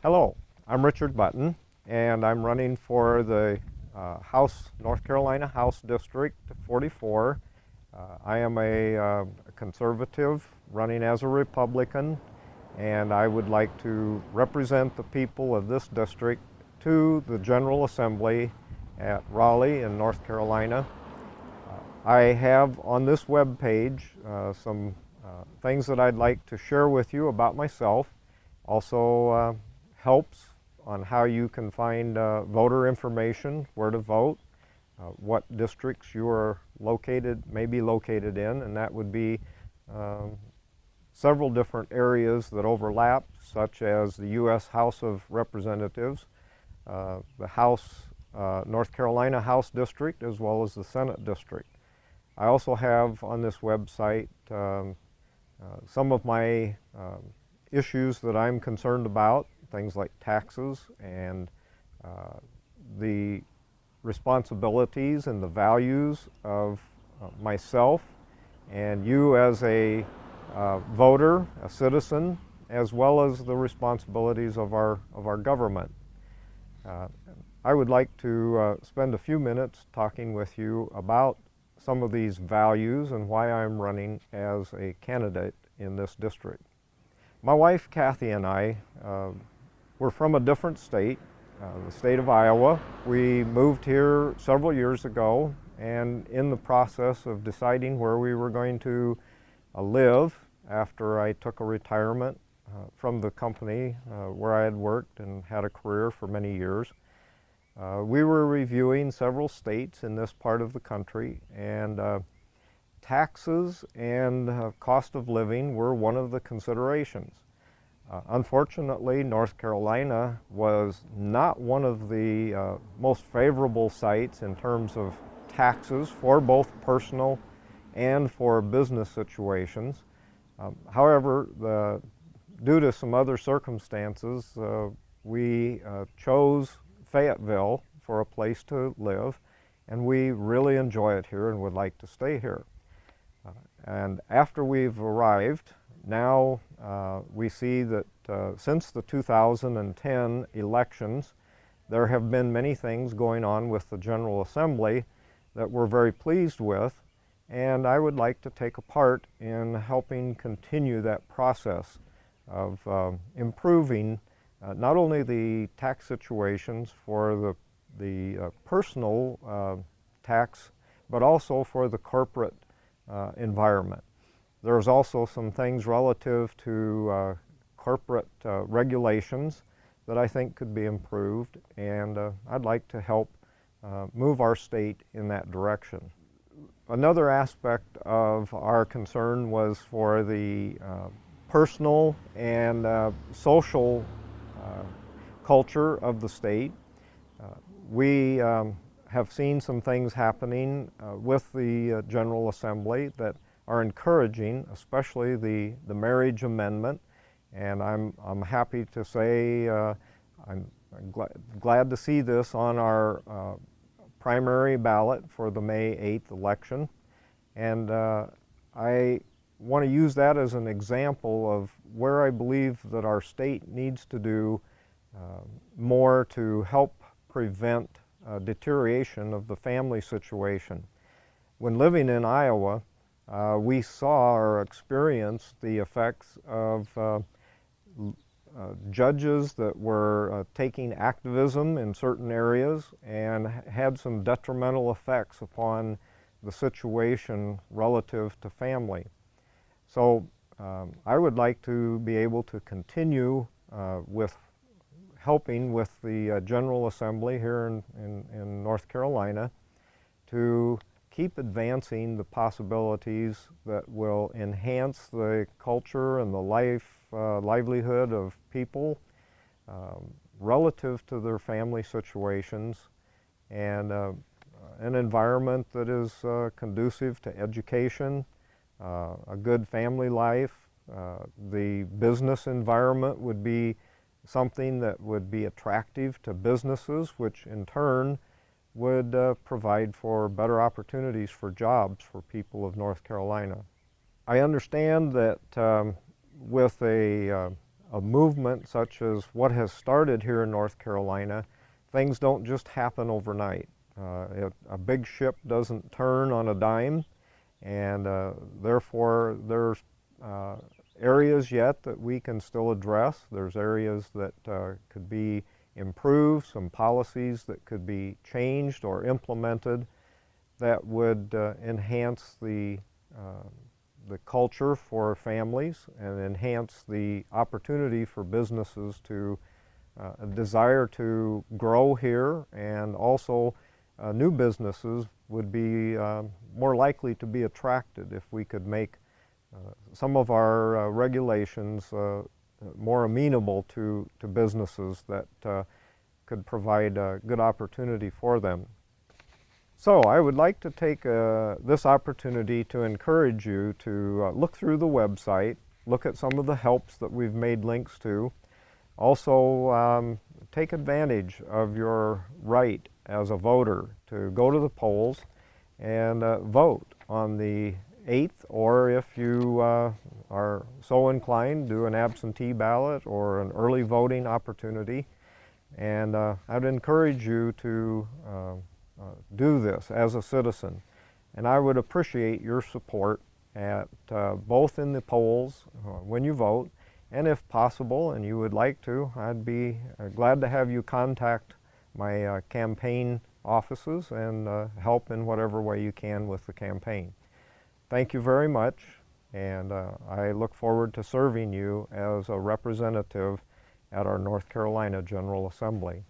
Hello, I'm Richard Button, and I'm running for the North Carolina House District 44. I am a conservative running as a Republican, and I would like to represent the people of this district to the General Assembly at Raleigh in North Carolina. I have on this web page some things that I'd like to share with you about myself. Also helps on how you can find voter information, where to vote, what districts you are may be located in, and that would be several different areas that overlap, such as the U.S. House of Representatives, the North Carolina House District, as well as the Senate District. I also have on this website some of my issues that I'm concerned about, things like taxes and the responsibilities and the values of myself and you as a voter, a citizen, as well as the responsibilities of our government. I would like to spend a few minutes talking with you about some of these values and why I'm running as a candidate in this district. My wife Kathy and I we're from a different state, the state of Iowa. We moved here several years ago, and in the process of deciding where we were going to live after I took a retirement from the company where I had worked and had a career for many years, we were reviewing several states in this part of the country, and taxes and cost of living were one of the considerations. Unfortunately, North Carolina was not one of the most favorable sites in terms of taxes for both personal and for business situations. However, due to some other circumstances, we chose Fayetteville for a place to live, and we really enjoy it here and would like to stay here. And after we've arrived, now we see that since the 2010 elections, there have been many things going on with the General Assembly that we're very pleased with, and I would like to take a part in helping continue that process of improving not only the tax situations for the personal tax, but also for the corporate environment. There's also some things relative to corporate regulations that I think could be improved, and I'd like to help move our state in that direction. Another aspect of our concern was for the personal and social culture of the state. We have seen some things happening with the General Assembly that are encouraging, especially the marriage amendment, and I'm happy to say I'm glad to see this on our primary ballot for the May 8th election, and I want to use that as an example of where I believe that our state needs to do more to help prevent deterioration of the family situation. When living in Iowa, we saw or experienced the effects of judges that were taking activism in certain areas and had some detrimental effects upon the situation relative to family. So I would like to be able to continue with helping with the General Assembly here in North Carolina to keep advancing the possibilities that will enhance the culture and the livelihood of people relative to their family situations, and an environment that is conducive to education, a good family life. The business environment would be something that would be attractive to businesses, which in turn would provide for better opportunities for jobs for people of North Carolina. I understand that with a a movement such as what has started here in North Carolina, things don't just happen overnight. A big ship doesn't turn on a dime, and therefore there's areas yet that we can still address. There's areas that could be improved, some policies that could be changed or implemented that would enhance the culture for families and enhance the opportunity for businesses to desire to grow here, and also new businesses would be more likely to be attracted if we could make some of our regulations more amenable to businesses that could provide a good opportunity for them. So I would like to take this opportunity to encourage you to look through the website, look at some of the helps that we've made links to. Also, take advantage of your right as a voter to go to the polls and vote on the 8th, or if you are so inclined, do an absentee ballot or an early voting opportunity. And I'd encourage you to do this as a citizen. And I would appreciate your support at both in the polls when you vote, and if possible, and you would like to, I'd be glad to have you contact my campaign offices and help in whatever way you can with the campaign. Thank you very much, and I look forward to serving you as a representative at our North Carolina General Assembly.